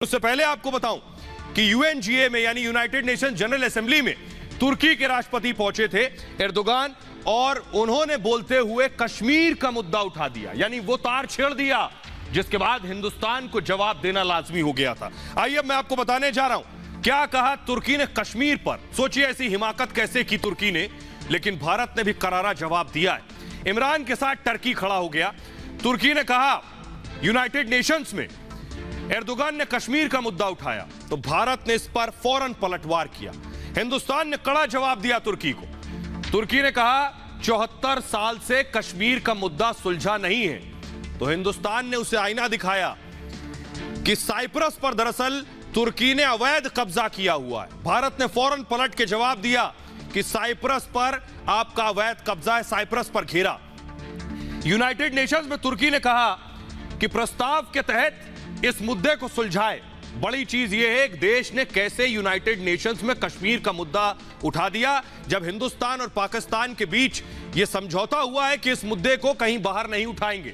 उससे पहले आपको बताऊं कि यूएनजीए में यानी यूनाइटेड नेशन जनरल असेंबली में तुर्की के राष्ट्रपति पहुंचे थे एर्दोगान, और उन्होंने बोलते हुए कश्मीर का मुद्दा उठा दिया, यानी वो तार छेड़ दिया जिसके बाद हिंदुस्तान को जवाब देना लाजमी हो गया था। आइए अब मैं आपको बताने जा रहा हूं क्या कहा तुर्की ने कश्मीर पर। सोचिए ऐसी हिमाकत कैसे की तुर्की ने, लेकिन भारत ने भी करारा जवाब दिया है। इमरान के साथ टर्की खड़ा हो गया। तुर्की ने कहा यूनाइटेड नेशंस में एर्दोगान ने कश्मीर का मुद्दा उठाया तो भारत ने इस पर फौरन पलटवार किया। हिंदुस्तान ने कड़ा जवाब दिया तुर्की को। तुर्की ने कहा 74 साल से कश्मीर का मुद्दा सुलझा नहीं है, तो हिंदुस्तान ने उसे आईना दिखाया कि साइप्रस पर दरअसल तुर्की ने अवैध कब्जा किया हुआ है। भारत ने फौरन पलट के जवाब दिया कि साइप्रस पर आपका अवैध कब्जा है, साइप्रस पर घेरा। यूनाइटेड नेशंस में तुर्की ने कहा कि प्रस्ताव के तहत इस मुद्दे को सुलझाए। बड़ी चीज यह है कि देश ने कैसे यूनाइटेड नेशंस में कश्मीर का मुद्दा उठा दिया, जब हिंदुस्तान और पाकिस्तान के बीच यह समझौता हुआ है कि इस मुद्दे को कहीं बाहर नहीं उठाएंगे।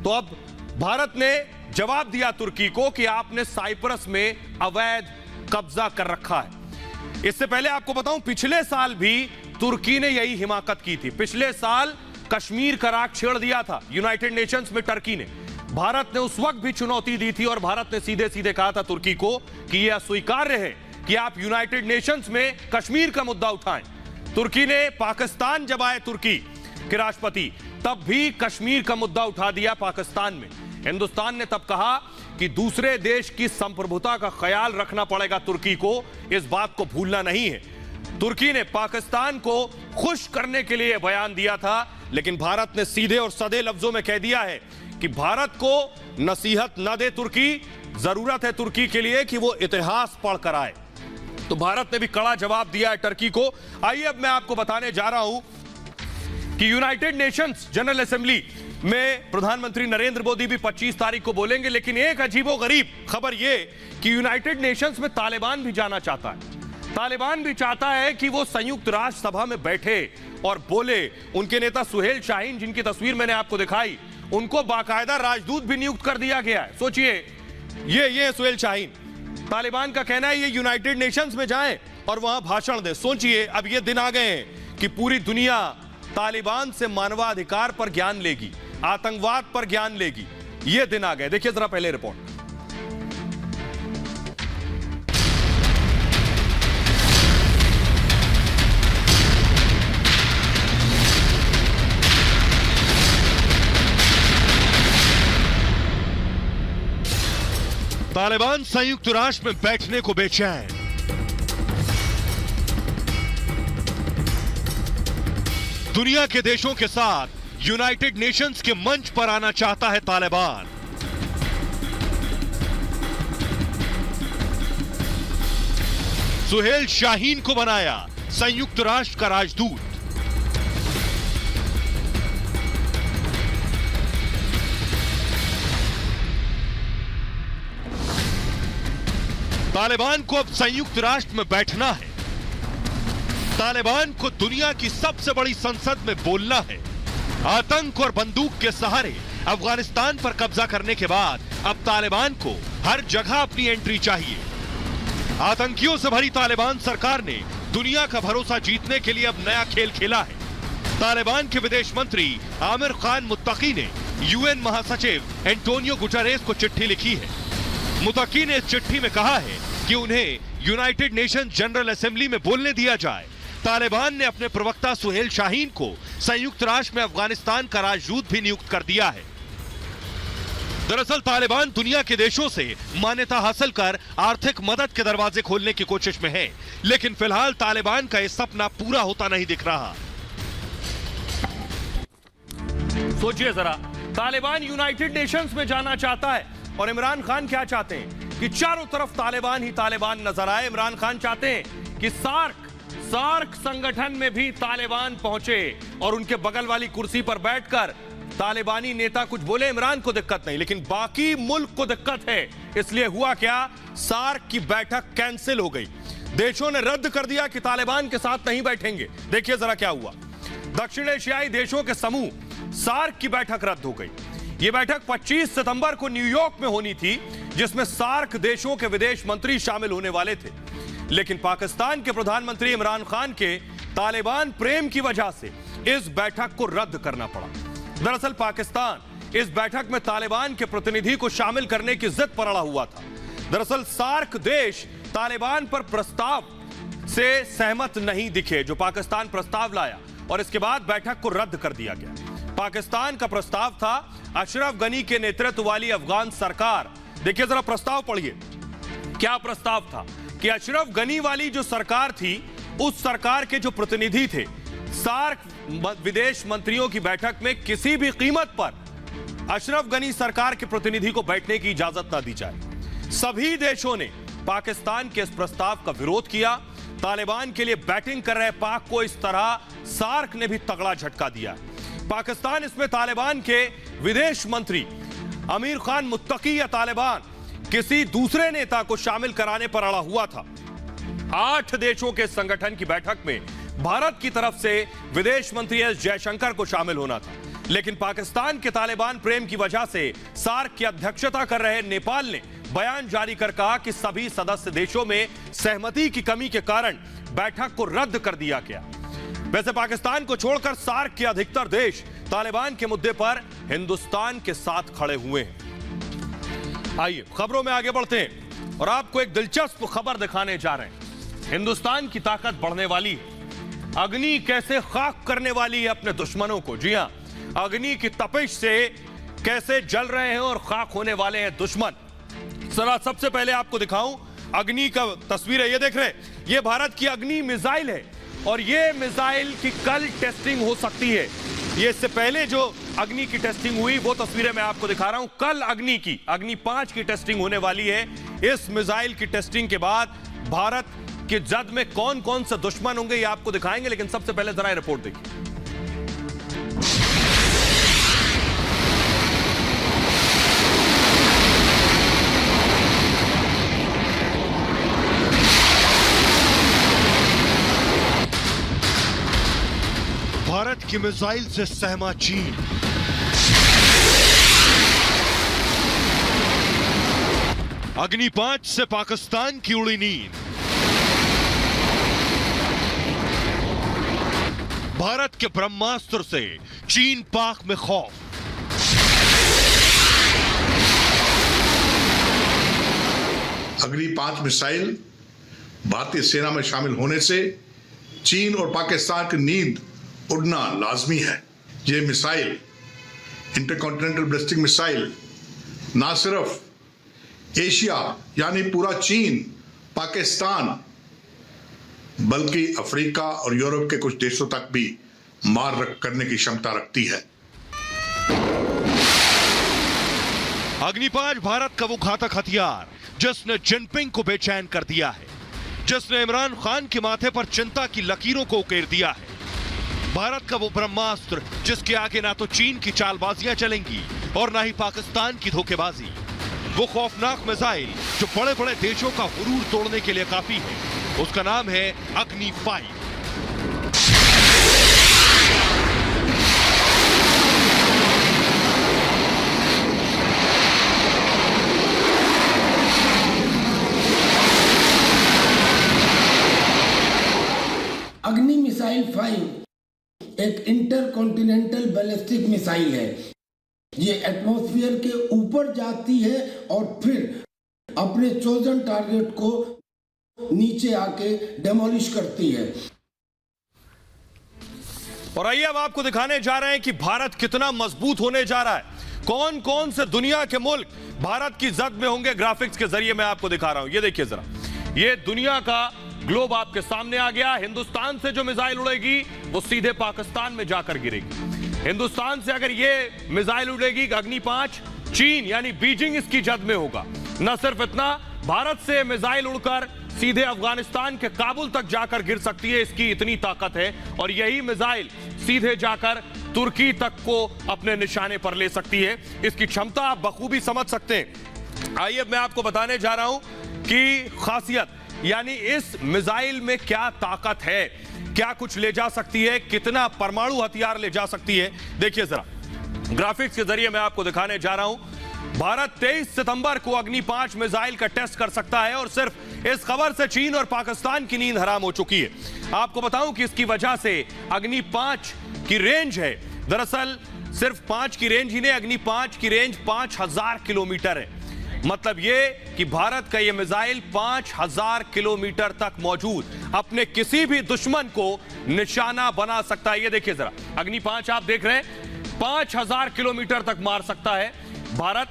तो अब भारत ने जवाब दिया तुर्की को कि आपने साइप्रस में अवैध कब्जा कर रखा है। इससे पहले आपको बताऊं पिछले साल भी तुर्की ने यही हिमाकत की थी। पिछले साल कश्मीर का राग छेड़ दिया था यूनाइटेड नेशंस में टर्की ने। भारत ने उस वक्त भी चुनौती दी थी और भारत ने सीधे सीधे कहा था तुर्की को कि यह अस्वीकार्य है कि आप यूनाइटेड नेशंस में कश्मीर का मुद्दा उठाएं। तुर्की ने पाकिस्तान जब आए तुर्की के राष्ट्रपति तब भी कश्मीर का मुद्दा उठा दिया पाकिस्तान में। हिंदुस्तान ने तब कहा कि दूसरे देश की संप्रभुता का ख्याल रखना पड़ेगा तुर्की को, इस बात को भूलना नहीं है। तुर्की ने पाकिस्तान को खुश करने के लिए बयान दिया था, लेकिन भारत ने सीधे और सधे लफ्जों में कह दिया है कि भारत को नसीहत न दे तुर्की, जरूरत है तुर्की के लिए कि वो इतिहास पढ़कर आए। तो भारत ने भी कड़ा जवाब दिया है टर्की को। आइए अब मैं आपको बताने जा रहा हूं कि यूनाइटेड नेशंस जनरल असेंबली में प्रधानमंत्री नरेंद्र मोदी भी 25 तारीख को बोलेंगे, लेकिन एक अजीबोगरीब खबर यह कि यूनाइटेड नेशंस में तालिबान भी जाना चाहता है। तालिबान भी चाहता है कि वो संयुक्त राष्ट्र सभा में बैठे और बोले। उनके नेता सुहेल शाहीन, जिनकी तस्वीर मैंने आपको दिखाई, उनको बाकायदा राजदूत भी नियुक्त कर दिया गया है। सोचिए, ये सुहेल शाहीन। तालिबान का कहना है ये यूनाइटेड नेशंस में जाएं और वहां भाषण दें। सोचिए, अब ये दिन आ गए हैं कि पूरी दुनिया तालिबान से मानवाधिकार पर ज्ञान लेगी, आतंकवाद पर ज्ञान लेगी। ये दिन आ गए। देखिए जरा पहले रिपोर्ट। तालिबान संयुक्त राष्ट्र में बैठने को बेचैन। दुनिया के देशों के साथ यूनाइटेड नेशंस के मंच पर आना चाहता है तालिबान। सुहेल शाहीन को बनाया संयुक्त राष्ट्र का राजदूत। तालिबान को अब संयुक्त राष्ट्र में बैठना है। तालिबान को दुनिया की सबसे बड़ी संसद में बोलना है। आतंक और बंदूक के सहारे अफगानिस्तान पर कब्जा करने के बाद अब तालिबान को हर जगह अपनी एंट्री चाहिए। आतंकियों से भरी तालिबान सरकार ने दुनिया का भरोसा जीतने के लिए अब नया खेल खेला है। तालिबान के विदेश मंत्री आमिर खान मुत्तकी ने यूएन महासचिव एंटोनियो गुटेरेस को चिट्ठी लिखी है। मुत्तकी ने इस चिट्ठी में कहा है कि उन्हें यूनाइटेड नेशंस जनरल असेंबली में बोलने दिया जाए। तालिबान ने अपने प्रवक्ता सुहेल शाहीन को संयुक्त राष्ट्र में अफगानिस्तान का राजदूत भी नियुक्त कर दिया है। दरअसल तालिबान दुनिया के देशों से मान्यता हासिल कर आर्थिक मदद के दरवाजे खोलने की कोशिश में है, लेकिन फिलहाल तालिबान का यह सपना पूरा होता नहीं दिख रहा। सोचिए जरा, तालिबान यूनाइटेड नेशंस में जाना चाहता है और इमरान खान क्या चाहते हैं कि चारों तरफ तालिबान ही तालिबान नजर आए। इमरान खान चाहते हैं कि सार्क संगठन में भी तालिबान पहुंचे और उनके बगल वाली कुर्सी पर बैठकर तालिबानी नेता कुछ बोले। इमरान को दिक्कत नहीं, लेकिन बाकी मुल्क को दिक्कत है। इसलिए हुआ क्या, सार्क की बैठक कैंसिल हो गई। देशों ने रद्द कर दिया कि तालिबान के साथ नहीं बैठेंगे। देखिए जरा क्या हुआ। दक्षिण एशियाई देशों के समूह सार्क की बैठक रद्द हो गई। यह बैठक 25 सितंबर को न्यूयॉर्क में होनी थी, जिसमें सार्क देशों के विदेश मंत्री शामिल होने वाले थे। लेकिन पाकिस्तान के प्रधानमंत्री इमरान खान के तालिबान प्रेम की वजह से इस बैठक को रद्द करना पड़ा। दरअसल पाकिस्तान इस बैठक में तालिबान के प्रतिनिधि को शामिल करने की जिद पर अड़ा हुआ था। दरअसल सार्क देश तालिबान पर प्रस्ताव से सहमत नहीं दिखे, जो पाकिस्तान प्रस्ताव लाया, और इसके बाद बैठक को रद्द कर दिया गया। पाकिस्तान का प्रस्ताव था अशरफ गनी के नेतृत्व वाली अफगान सरकार, देखिए जरा प्रस्ताव पढ़िए, क्या प्रस्ताव था कि अशरफ गनी वाली जो सरकार थी, उस सरकार के जो प्रतिनिधि थे, सार्क विदेश मंत्रियों की बैठक में किसी भी कीमत पर अशरफ गनी सरकार के प्रतिनिधि को बैठने की इजाजत ना दी जाए। सभी देशों ने पाकिस्तान के इस प्रस्ताव का विरोध किया। तालिबान के लिए बैटिंग कर रहे पाक को इस तरह सार्क ने भी तगड़ा झटका दिया। पाकिस्तान इसमें तालिबान के विदेश मंत्री अमीर खान मुत्तकी या तालिबान किसी दूसरे नेता को शामिल कराने पर अड़ा हुआ था। 8 देशों के संगठन की बैठक में भारत की तरफ से विदेश मंत्री एस जयशंकर को शामिल होना था, लेकिन पाकिस्तान के तालिबान प्रेम की वजह से सार्क की अध्यक्षता कर रहे नेपाल ने बयान जारी कर कहा कि सभी सदस्य देशों में सहमति की कमी के कारण बैठक को रद्द कर दिया गया। वैसे पाकिस्तान को छोड़कर सार्क के अधिकतर देश तालिबान के मुद्दे पर हिंदुस्तान के साथ खड़े हुए हैं। आइए खबरों में आगे बढ़ते हैं और आपको एक दिलचस्प खबर दिखाने जा रहे हैं। हिंदुस्तान की ताकत बढ़ने वाली है। अग्नि कैसे खाक करने वाली है अपने दुश्मनों को। जी हां, अग्नि की तपिश से कैसे जल रहे हैं और खाक होने वाले हैं दुश्मन। जरा सबसे पहले आपको दिखाऊं अग्नि का तस्वीर है, ये देख रहे हैं, ये भारत की अग्नि मिसाइल है और ये मिसाइल की कल टेस्टिंग हो सकती है। ये इससे पहले जो अग्नि की टेस्टिंग हुई वो तस्वीरें मैं आपको दिखा रहा हूं। कल अग्नि 5 की टेस्टिंग होने वाली है। इस मिसाइल की टेस्टिंग के बाद भारत की जद में कौन कौन से दुश्मन होंगे ये आपको दिखाएंगे, लेकिन सबसे पहले जरा रिपोर्ट देखिए। भारत की मिसाइल से सहमा चीन। अग्नि 5 से पाकिस्तान की उड़ी नींद। भारत के ब्रह्मास्त्र से चीन पाक में खौफ। अग्नि 5 मिसाइल भारतीय सेना में शामिल होने से चीन और पाकिस्तान की नींद उड़ना लाजमी है। ये मिसाइल, इंटरकॉन्टिनेंटल बैलिस्टिक मिसाइल, ना सिर्फ एशिया यानी पूरा चीन, पाकिस्तान, बल्कि अफ्रीका और यूरोप के कुछ देशों तक भी मार करने की क्षमता रखती है। अग्नि 5 भारत का वो घातक हथियार जिसने जिनपिंग को बेचैन कर दिया है, जिसने इमरान खान के माथे पर चिंता की लकीरों को उकेर दिया है। भारत का वो ब्रह्मास्त्र जिसके आगे ना तो चीन की चालबाजियां चलेंगी और ना ही पाकिस्तान की धोखेबाजी। वो खौफनाक मिसाइल जो बड़े बड़े देशों का गुरूर तोड़ने के लिए काफी है, उसका नाम है अग्नि 5। अग्नि मिसाइल 5 एक इंटरकॉन्टिनेंटल बैलिस्टिक मिसाइल है। ये एटमॉस्फेयर के ऊपर जाती है और फिर अपने चोजन टारगेट को नीचे आके डेमोलिश करती है। और आइए अब आपको दिखाने जा रहे हैं कि भारत कितना मजबूत होने जा रहा है। कौन कौन से दुनिया के मुल्क भारत की जद में होंगे, ग्राफिक्स के जरिए मैं आपको दिखा रहा हूं। ये देखिए जरा, ये दुनिया का ग्लोब आपके सामने आ गया। हिंदुस्तान से जो मिसाइल उड़ेगी वो सीधे पाकिस्तान में जाकर गिरेगी। हिंदुस्तान से अगर ये मिसाइल उड़ेगी अग्नि 5, चीन यानी बीजिंग इसकी जद में होगा। न सिर्फ इतना, भारत से मिसाइल उड़कर सीधे अफगानिस्तान के काबुल तक जाकर गिर सकती है, इसकी इतनी ताकत है। और यही मिसाइल सीधे जाकर तुर्की तक को अपने निशाने पर ले सकती है। इसकी क्षमता आप बखूबी समझ सकते हैं। आइए मैं आपको बताने जा रहा हूं कि खासियत यानी इस मिसाइल में क्या ताकत है, क्या कुछ ले जा सकती है, कितना परमाणु हथियार ले जा सकती है। देखिए जरा, ग्राफिक्स के जरिए मैं आपको दिखाने जा रहा हूं। भारत 23 सितंबर को अग्नि 5 मिसाइल का टेस्ट कर सकता है और सिर्फ इस खबर से चीन और पाकिस्तान की नींद हराम हो चुकी है। आपको बताऊं कि इसकी वजह से अग्नि 5 की रेंज है, दरअसल सिर्फ 5 की रेंज ही नहीं, अग्नि 5 की रेंज 5000 किलोमीटर है। मतलब यह कि भारत का यह मिसाइल 5000 किलोमीटर तक मौजूद अपने किसी भी दुश्मन को निशाना बना सकता है। ये देखिए जरा, अग्नि 5 आप देख रहे हैं, 5000 किलोमीटर तक मार सकता है भारत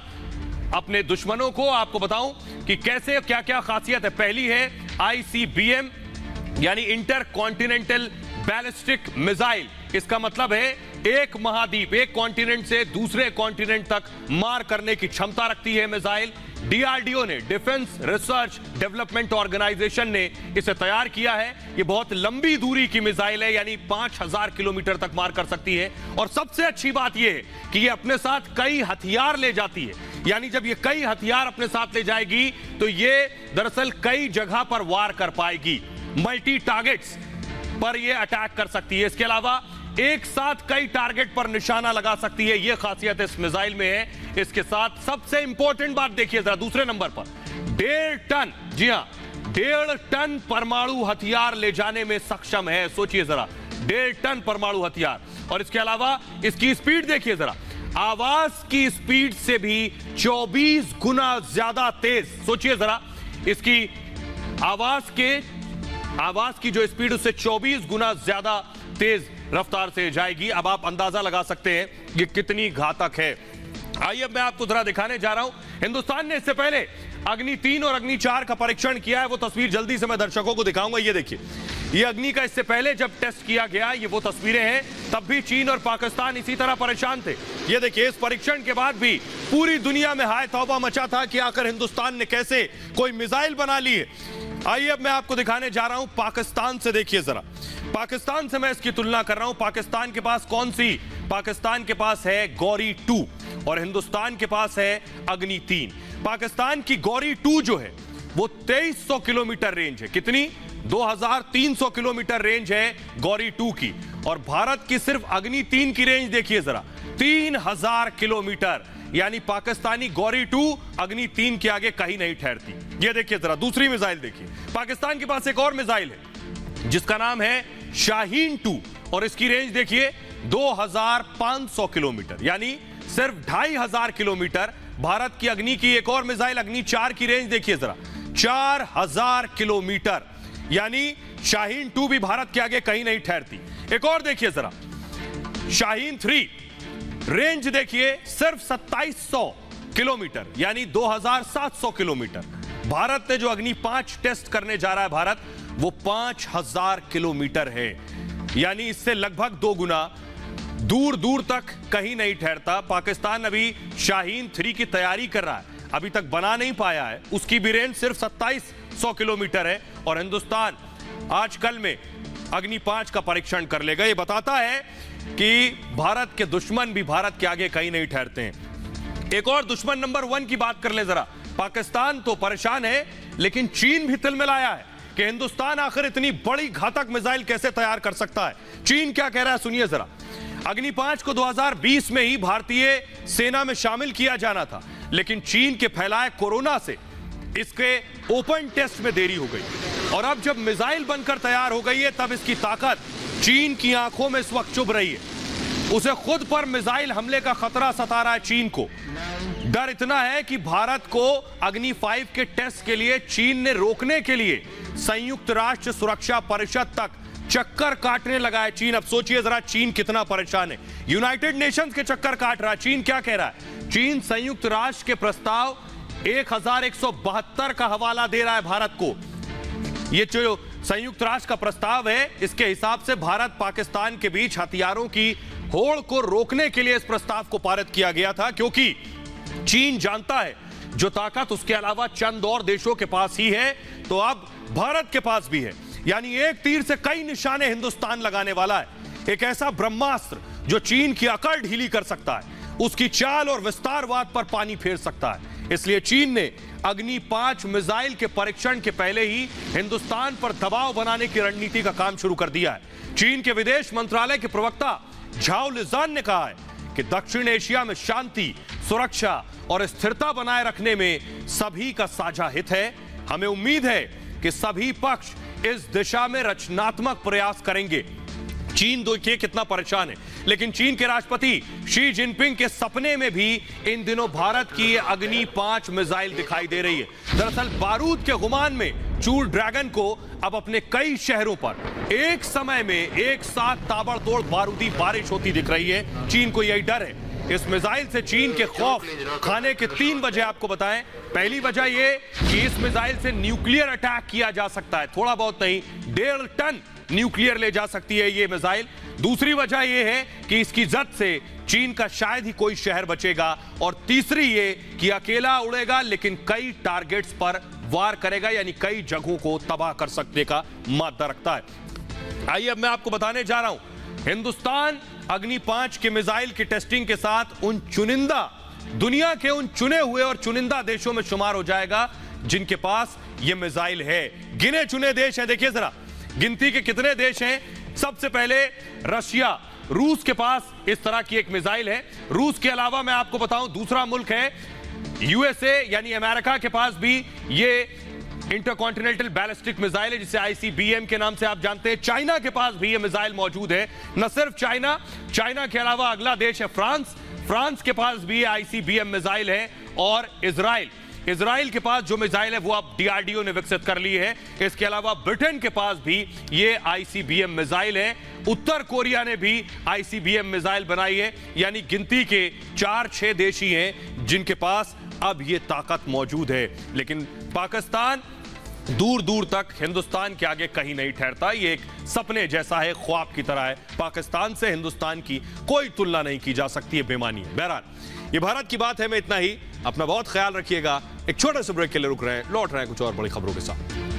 अपने दुश्मनों को। आपको बताऊं कि कैसे क्या क्या खासियत है। पहली है ICBM यानी इंटर कॉन्टिनेंटल बैलिस्टिक मिसाइल। इसका मतलब है एक महाद्वीप, एक कॉन्टिनेंट से दूसरे कॉन्टिनेंट तक मार करने की क्षमता रखती है मिसाइल। DRDO ने, डिफेंस रिसर्च डेवलपमेंट ऑर्गेनाइजेशन ने इसे तैयार किया है। ये बहुत लंबी दूरी की मिसाइल है, यानी 5000 किलोमीटर तक मार कर सकती है। और सबसे अच्छी बात यह है कि ये अपने साथ कई हथियार ले जाती है, यानी जब ये कई हथियार अपने साथ ले जाएगी तो ये दरअसल कई जगह पर वार कर पाएगी, मल्टी टारगेट्स पर ये अटैक कर सकती है। इसके अलावा एक साथ कई टारगेट पर निशाना लगा सकती है, यह खासियत इस मिसाइल में है। इसके साथ सबसे इंपॉर्टेंट बात देखिए जरा, दूसरे नंबर पर 1.5 टन, जी हां 1.5 टन परमाणु हथियार ले जाने में सक्षम है। सोचिए जरा, 1.5 टन परमाणु हथियार। और इसके अलावा इसकी स्पीड देखिए जरा, आवाज की स्पीड से भी 24 गुना ज्यादा तेज। सोचिए जरा, इसकी आवाज की जो स्पीड उससे 24 गुना ज्यादा तेज रफ्तार से जाएगी। अब आप अंदाजा लगा सकते हैं ये कितनी घातक है। आइए अब मैं आपको जरा दिखाने जा रहा हूं, हिंदुस्तान ने इससे पहले अग्नि 3 और अग्नि 4 का परीक्षण किया है। वो तस्वीर जल्दी से मैं दर्शकों को दिखाऊंगा। ये देखिए, ये अग्नि का इससे पहले जब टेस्ट किया गया, ये वो तस्वीरें हैं। तब भी चीन और पाकिस्तान इसी तरह परेशान थे। ये देखिए, इस परीक्षण के बाद भी पूरी दुनिया में हाय तौबा मचा था कि आखिर हिंदुस्तान ने कैसे कोई मिसाइल बना ली है। आइए अब मैं आपको दिखाने जा रहा हूं पाकिस्तान से। देखिए जरा, पाकिस्तान से मैं इसकी तुलना कर रहा हूं। पाकिस्तान के पास कौन सी? पाकिस्तान के पास है गौरी 2 और हिंदुस्तान के पास है अग्नि 3। पाकिस्तान की गौरी 2 जो है वो 2300 किलोमीटर रेंज है। कितनी? 2300 किलोमीटर रेंज है गौरी 2 की। और भारत की सिर्फ अग्नि 3 की रेंज देखिए जरा, 3000 किलोमीटर। यानी पाकिस्तानी गौरी 2 अग्नि 3 के आगे कहीं नहीं ठहरती। ये देखिए जरा, दूसरी मिसाइल देखिए। पाकिस्तान के पास एक और मिसाइल है जिसका नाम है शाहीन 2 और इसकी रेंज देखिए 2500 किलोमीटर, यानी सिर्फ 2500 किलोमीटर। भारत की अग्नि की एक और मिसाइल अग्नि 4 की रेंज देखिए जरा, 4000 किलोमीटर। यानी शाहीन 2 भी भारत के आगे कहीं नहीं ठहरती। एक और देखिए जरा, शाहीन 3 रेंज देखिए सिर्फ 2700 किलोमीटर, यानी 2700 किलोमीटर। भारत ने जो अग्नि 5 टेस्ट करने जा रहा है भारत, वो 5000 किलोमीटर है, यानी इससे लगभग 2 गुना दूर दूर तक कहीं नहीं ठहरता। पाकिस्तान अभी शाहीन 3 की तैयारी कर रहा है, अभी तक बना नहीं पाया है। उसकी भी रेंज सिर्फ 2700 किलोमीटर है। और हिंदुस्तान आजकल में अग्नि 5 का परीक्षण कर लेगा। यह बताता है कि भारत के दुश्मन भी भारत के आगे कहीं नहीं ठहरते हैं। एक और दुश्मन नंबर 1 की बात कर ले जरा। पाकिस्तान तो परेशान है, लेकिन चीन भी तिलमिलाया है कि हिंदुस्तान आखिर इतनी बड़ी घातक मिसाइल कैसे तैयार कर सकता है। चीन क्या कह रहा है सुनिए जरा। अग्नि 5 को 2020 में ही भारतीय सेना में शामिल किया जाना था, लेकिन चीन के फैलाए कोरोना से इसके ओपन टेस्ट में देरी हो गई। और अब जब मिसाइल बनकर तैयार हो गई है, तब इसकी ताकत चीन की आंखों में इस वक्त चुभ रही है। उसे खुद पर मिसाइल हमले का खतरा सता रहा है चीन को। डर इतना है कि भारत को अग्नि 5 के टेस्ट के लिए चीन ने रोकने के लिए संयुक्त राष्ट्र सुरक्षा परिषद तक चक्कर काटने लगा है चीन। अब सोचिए जरा, चीन कितना परेशान है। यूनाइटेड नेशंस के चक्कर काट रहा है। चीन क्या कह रहा है? चीन संयुक्त राष्ट्र के प्रस्ताव 1172 का हवाला दे रहा है भारत को। ये जो संयुक्त राष्ट्र का प्रस्ताव है, इसके हिसाब से भारत पाकिस्तान के बीच हथियारों की होड़ को रोकने के लिए इस प्रस्ताव को पारित किया गया था, क्योंकि चीन जानता है जो ताकत उसके अलावा चंद और देशों के पास ही है, तो अब भारत के पास भी है। यानी एक तीर से कई निशाने हिंदुस्तान लगाने वाला है। एक ऐसा ब्रह्मास्त्र जो चीन की अकड़ ढीली कर सकता है, उसकी चाल और विस्तारवाद पर पानी फेर सकता है। इसलिए चीन ने अग्नि 5 मिसाइल के परीक्षण के पहले ही हिंदुस्तान पर दबाव बनाने की रणनीति का काम शुरू कर दिया है। चीन के विदेश मंत्रालय के प्रवक्ता झाओ लिजान ने कहा है कि कि दक्षिण एशिया में शांति, सुरक्षा और स्थिरता बनाए रखने में सभी का साझा हित है। हमें उम्मीद है कि सभी पक्ष इस दिशा में रचनात्मक प्रयास करेंगे। चीन देखिए कितना परेशान है, लेकिन चीन के राष्ट्रपति शी जिनपिंग के सपने में भी इन दिनों भारत की अग्नि 5 मिसाइल दिखाई दे रही है। दरअसल बारूद के गुमान में चूल ड्रैगन को अब अपने कई शहरों पर एक समय में एक साथ ताबड़तोड़ बारूदी बारिश होती दिख रही है। चीन को यही डर है। इस मिसाइल से चीन के खौफ खाने के 3 वजह आपको बताएं। पहली वजह यह कि इस मिसाइल से न्यूक्लियर अटैक किया जा सकता है, थोड़ा बहुत नहीं, 1.5 टन न्यूक्लियर ले जा सकती है ये मिसाइल। दूसरी वजह यह है कि इसकी जद से चीन का शायद ही कोई शहर बचेगा, और तीसरी ये कि अकेला उड़ेगा लेकिन कई टारगेट्स पर वार करेगा, यानी कई जगहों को तबाह कर सकने का मादा रखता है। आइए अब मैं आपको बताने जा रहा हूं, हिंदुस्तान अग्नि 5 के मिसाइल की टेस्टिंग के साथ उन चुनिंदा दुनिया के उन चुने हुए और चुनिंदा देशों में शुमार हो जाएगा जिनके पास यह मिसाइल है। गिने चुने देश हैं, देखिए जरा गिनती के कितने देश हैं। सबसे पहले रशिया, रूस के पास इस तरह की एक मिसाइल है। रूस के अलावा मैं आपको बताऊं दूसरा मुल्क है यूएसए, यानी अमेरिका के पास भी ये इंटरकॉन्टिनेंटल बैलिस्टिक मिसाइल है जिसे आईसीबीएम के नाम से आप जानते हैं। चाइना के पास भी ये मिसाइल मौजूद है। न सिर्फ चाइना, चाइना के अलावा अगला देश है फ्रांस, फ्रांस के पास भी आईसीबीएम मिसाइल है। और इजराइल के पास जो मिसाइल है वो अब डीआरडीओ ने विकसित कर ली है। इसके अलावा ब्रिटेन के पास भी ये आईसीबीएम मिसाइल है। उत्तर कोरिया ने भी आईसीबीएम मिसाइल बनाई है। यानी गिनती के 4-6 देश ही हैं जिनके पास अब ये ताकत मौजूद है। लेकिन पाकिस्तान दूर दूर तक हिंदुस्तान के आगे कहीं नहीं ठहरता। ये एक सपने जैसा है, ख्वाब की तरह है। पाकिस्तान से हिंदुस्तान की कोई तुलना नहीं की जा सकती है, बेमानी है। बहरहाल ये भारत की बात है, मैं इतना ही। अपना बहुत ख्याल रखिएगा। एक छोटे से ब्रेक के लिए रुक रहे हैं, लौट रहे हैं कुछ और बड़ी खबरों के साथ।